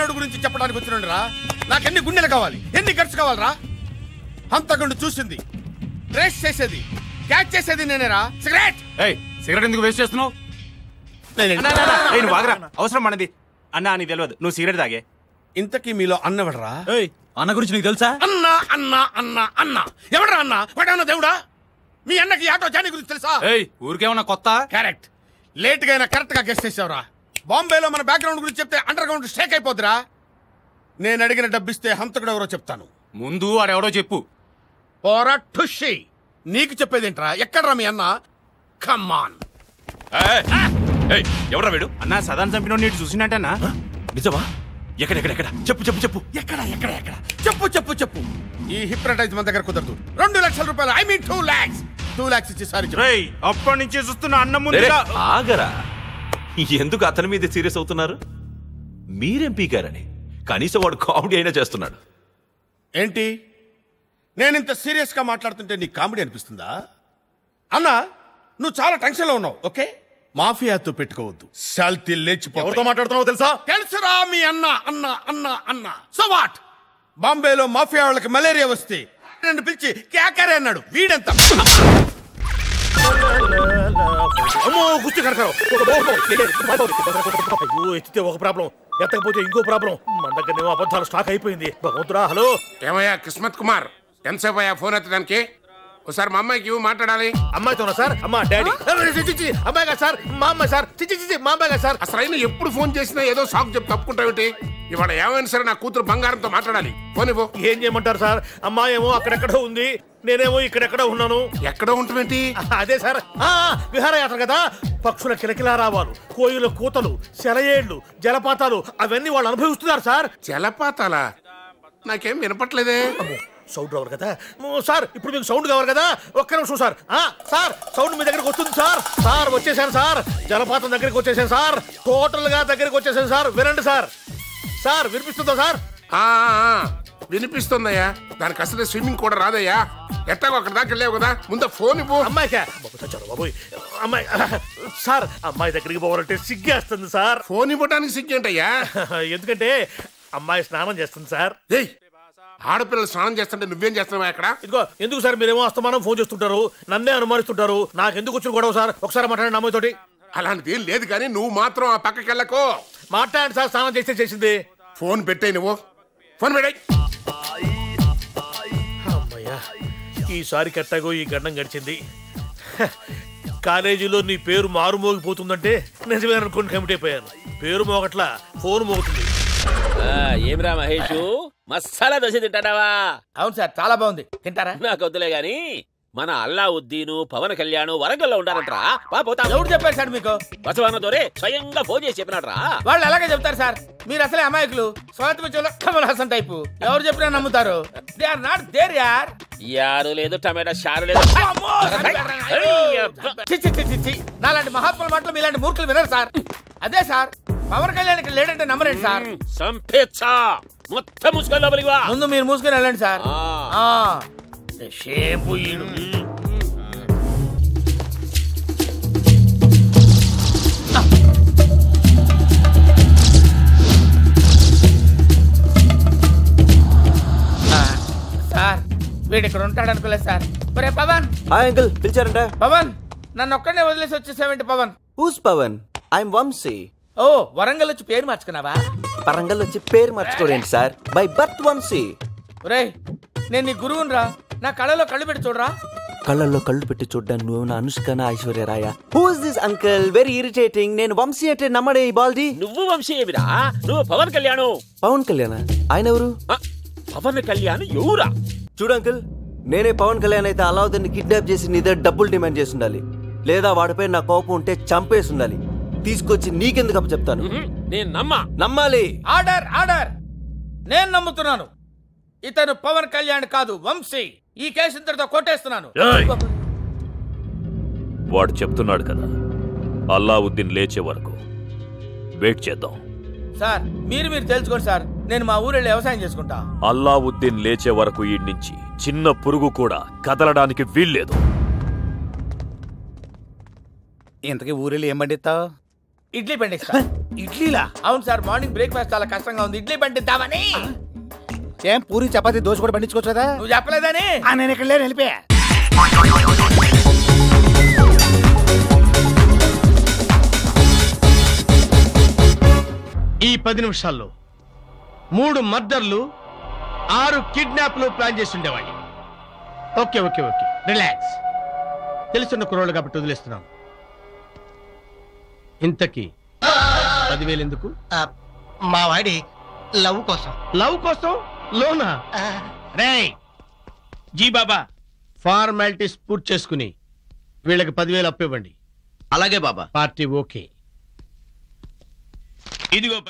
Background గురించి చెప్పడానికి వచ్చినండి రా. నాకెన్ని గుండెలు కావాలి, ఎన్ని గట్స్ కావాలరా? హంతకుండు చూసింది, ట్రేస్ చేసేది, క్యాచ్ చేసేది నేనేరా. సిగరెట్ సిగరెట్ ఎందుకు వేస్ట్ చేస్తున్నావు? అవసరం మనది అన్నా, నీకు తెలియదు, నువ్వు సిగరెట్ తాగే. ఇంతకీ మీలో అన్నవడరా? అన్న గురించి నీకు తెలుసా? అన్నా అన్నా అన్నా అన్నా ఎవడరా అన్నా? వాడేమన్నా దేవుడా? మీ అన్నకి ఆటో జానీ గురించి తెలుసా? ఊరికేమన్నా కొత్త? కరెక్ట్, లేట్ గా అయినా కరెక్ట్ గా గెస్ట్ చేసావురా. బాంబేలో మన బ్యాక్గ్రౌండ్ గురించి చెప్తే అండర్ గ్రౌండ్ స్టేక్ అయిపోద్దిరా. నేను అడిగిన డబ్బిస్తే హంతకుడు ఎవరో చెప్తాను. ముందు వాడెవడో చెప్పు. పోరా ఠుషి, నీకు చెప్పేదేంట్రా? ఎక్కడ్రా మీ అన్న? కమ్మాన్. ఎవరా వీడు? అన్నా సదాన్ చంపిన నీటి చూసినట్టన్నా? నిజమా? ఎక్కడెక్కడెక్కడ చెప్పు చెప్పు చెప్పు. ఎక్కడ ఎక్కడ ఎక్కడ చెప్పు చెప్పు చెప్పు. ఈ హిప్నటైజ్ మన దగ్గర కుదరదు. 2 లక్షల రూపాయలు, ఐ మీన్ 2 lakhs. 2 lakhs ఇచ్చి సారీ చెప్పు. అప్పటి నుంచి చూస్తున్నా అన్న ముందు. ఆగరా, ఎందుకు అతని మీద సీరియస్ అవుతున్నారు? మీరేం పీకారని? కనీసం వాడు కామెడీ అయినా చేస్తున్నాడు. ఏంటి, నేను ఇంత సీరియస్ గా మాట్లాడుతుంటే నీకు కామెడీ అనిపిస్తుందా? అన్నా, నువ్వు చాలా టెన్షన్ లో ఉన్నావు. ఓకే, మాఫియాతో పెట్టుకోవద్దు, శాల్తీ లేచిపో. ఎవరితో మాట్లాడుతున్నావో తెలుసా? తెలుసురా, మీ అన్న అన్న అన్న అన్న. So what? బాంబేలో మాఫియా వాళ్ళకి మలేరియా వస్తే నన్ను పిలిచి కేకరే అన్నాడు. వీడెంత ఎత్తితే ఒక ప్రాబ్లం, ఎత్తకపోతే ఇంకో ప్రాబ్లం. మన దగ్గర అబద్ధాలు స్టాక్ అయిపోయింది. భగవంతురా. హలో ఏమయ్యా కిస్మత్ కుమార్, ఎంతసేపు అయ్యా ఫోన్ ఎత్తడానికి? ఒకసారి మా అమ్మాయికి మాట్లాడాలి. అమ్మాయితోనా సార్? అమ్మా డాడీ. అమ్మాయి గారు సార్, మా అమ్మాయి సార్. మా అమ్మాయి గారు సార్. అసలు అయినా ఎప్పుడు ఫోన్ చేసినా ఏదో షాక్ చెప్పి తప్పుకుంటావేంటి? ఇవాళ ఏమైనా సరే నా కూతురు బంగారంతో మాట్లాడాలి. ఫోన్ ఇవ్వు. ఏం చేయమంటారు సార్? అమ్మాయి ఏమో అక్కడెక్కడో ఉంది, నేనేమో ఇక్కడెక్కడో ఉన్నాను. ఎక్కడో ఉంటుందేంటి? అదే సార్, విహారయాత్ర కదా. పక్షుల కిలకిలా రావాలు, కోయిల కూతలు, సెలయేళ్లు, జలపాతాలు అవన్నీ వాళ్ళు అనుభవిస్తున్నారు సార్. జలపాతాలా? నాకేం వినపట్లేదే. సౌండ్ రావాలి కదా సార్. ఇప్పుడు మీకు సౌండ్ కావాలి కదా. ఒక్క నిమిషం సార్. సార్, సౌండ్ మీ దగ్గరకు వస్తుంది సార్. సార్ వచ్చేసాను సార్, జలపాతం దగ్గరికి వచ్చేసాను సార్. టోటల్ గా దగ్గరికి వచ్చేసాను సార్. వినండి సార్. సార్ వినిపిస్తుందా సార్? వినిపిస్తుందయ్యా. దానికి అసలు స్విమ్మింగ్ కూడా రాదయ్యా. ఎట్టాగో అక్కడ దాకా వెళ్ళావు కదా, ముందు ఫోన్ ఇవ్వు. అమ్మాయికా బాబోయ్. అమ్మాయి సార్, అమ్మాయి దగ్గరికి పోవాలంటే సిగ్గేస్తుంది సార్. ఫోన్ ఇవ్వడానికి సిగ్గేంటయ్యా? ఎందుకంటే అమ్మాయి స్నానం చేస్తుంది సార్. ఆడపిల్లలు స్నానం చేస్తుంటే నువ్వేం చేస్తున్నావా ఇక్కడ? ఇదిగో, ఎందుకు సార్ మీరేమో అస్తమానం ఫోన్ చేస్తుంటారు, నన్నే అనుమానిస్తుంటారు. నాకెందుకు వచ్చిన గొడవ సార్? ఒకసారి మాట్లాడండి అమ్మాయితోటి. అలాంటిది ఏం లేదు కానీ నువ్వు మాత్రం ఆ పక్కకి వెళ్ళకో. మాట్లాడండి సార్. స్నానం చేస్తే చేసింది. ఫోన్ పెట్టే నువ్వు. ఫోన్ పెట్టాయి. అమ్మయ్యా, ఈసారి కట్టాగో ఈ గండం గడిచింది. కాలేజీలో నీ పేరు మారుమోగిపోతుందంటే నిజమే అనుకోండి కమిటీ అయిపోయాను. పేరు మోగట్లా, ఫోన్ మోగుతుంది. ఏమిరా మహేష్, మసాలా దోశ తింటాడావా? అవును సార్, చాలా బాగుంది. తింటారా? నాకు వద్దులే గాని మన అల్లావుద్దీన్, పవన్ కళ్యాణ్ వరంగల్లో ఉండారంటరా. ఎవరు చెప్పారు సార్ మీకు? బసవన్న దొరే స్వయంగా ఫోన్ చేసి చెప్పినాడ్రా. వాళ్ళు అలాగే చెప్తారు సార్. మీరు అసలే అమాయకులు. కమల్ హాసన్ టైపు. ఎవరు చెప్పినా నమ్ముతారు. దే ఆర్ నాట్ దేర్ యార్. యారు లేదు, టమాటా షారు లేదు. నాలాంటి మహాత్ముల మాటలు మీలాంటి మూర్ఖులు వినరు సార్. అదే సార్, పవన్ కళ్యాణ్ ఇక్కడ లేడంటే నమ్మరండి సార్. సంపేచ్చా మొత్తం మూసుకొని లోపలికి వా. ముందు మీరు మూసుకొని వెళ్ళండి సార్. షేపు సార్, వీడు ఇక్కడ ఉంటాడు అనుకోలేదు సార్. ఒరే పవన్. అంకుల్ పిలిచారంట. పవన్, నన్ను ఒక్కడనే వదిలేసి వచ్చేసావేంటి పవన్? హూస్ పవన్? ఐఎమ్ వంశీ. ఓ, వరంగల్ వచ్చి పేరు మార్చుకున్నావా? వరంగల్ వచ్చి పేరు మార్చుకోరేంటి సార్? By birth Vamshi. ఒరే, నేను నీ గురువుని రా. నా కళ్ళలో కళ్ళు పెట్టి చూడరా. కళ్ళల్లో కళ్ళు పెట్టి చూడ్డానికి నువ్వు అనుష్కనా ఐశ్వర్య రాయ? Who's this uncle? Very irritating. నేను వంశీ అంటే నమ్మడే ఈ బాల్ది. నువ్వు వంశీ ఏమిరా? నువ్వు పవన్ కళ్యాణ్. పవన్ కళ్యాణ్? ఆయన ఎవరు? పవన్ కళ్యాణ్ ఎవరా? చూడు అంకుల్, నేనే పవన్ కళ్యాణ్ అయితే అలావుద్దీన్ని కిడ్నాప్ చేసి నీ దగ్గర డబ్బులు డిమాండ్ చేసి ఉండాలి, లేదా వాడిపై నా కోపం ఉంటే చంపేసి ఉండాలి. తీసుకొచ్చి నీకెందుకు అప్పు చెప్తాను? నేను నమ్మాలి. Order order. నేను నమ్ముతున్నాను. ఇతను పవన్ కళ్యాణ్ కాదు, వంశీ. ఈ కేసు ఇంతటితో కొట్టేస్తున్నాను. వాడు చెప్తున్నాడు కదా, అల్లావుద్దీన్ లేచే వరకు వెయిట్ చేద్దాం. సార్, మీరు తెలుసుకోండి సార్. నేను మా ఊరెళ్ళి వ్యవసాయం చేసుకుంటా. అల్లావుద్దీన్ లేచే వరకు ఈ నుంచి చిన్న పురుగు కూడా కదలడానికి వీల్లేదు. ఇంతకీ ఊరెళ్ళి ఏం పండిస్తావు? ఇడ్లీ పండిస్తా. ఇడ్లీలా? అవును సార్, మార్నింగ్ బ్రేక్ఫాస్ట్ చాలా కష్టంగా ఉంది, ఇడ్లీ పండిద్దామని. ఏం పూరి చపాతి దోశ కూడా పండించుకోవచ్చు కదా? నువ్వు చెప్పలేదని. నేను ఇక్కడ లేని వెళ్ళిపోయా. ఈ 10 నిమిషాల్లో 3 మర్డర్లు 6 కిడ్నాప్లు ప్లాన్ చేసి ఉండేవాడిని. Okay okay okay, relax. తెలుసున్న కుర్రోళ్ళు కాబట్టి వదిలేస్తున్నాను. ఇంతకీ 10,000 ఎందుకు? మా వాడి లవ్ కోసం. లవ్ కోసం లోనా? రేయ్ జీ బాబా, ఫార్మాలిటీస్ పూర్తి చేసుకుని వీళ్ళకి 10,000 అప్పివ్వండి. అలాగే బాబా. Party okay. ఇదిగో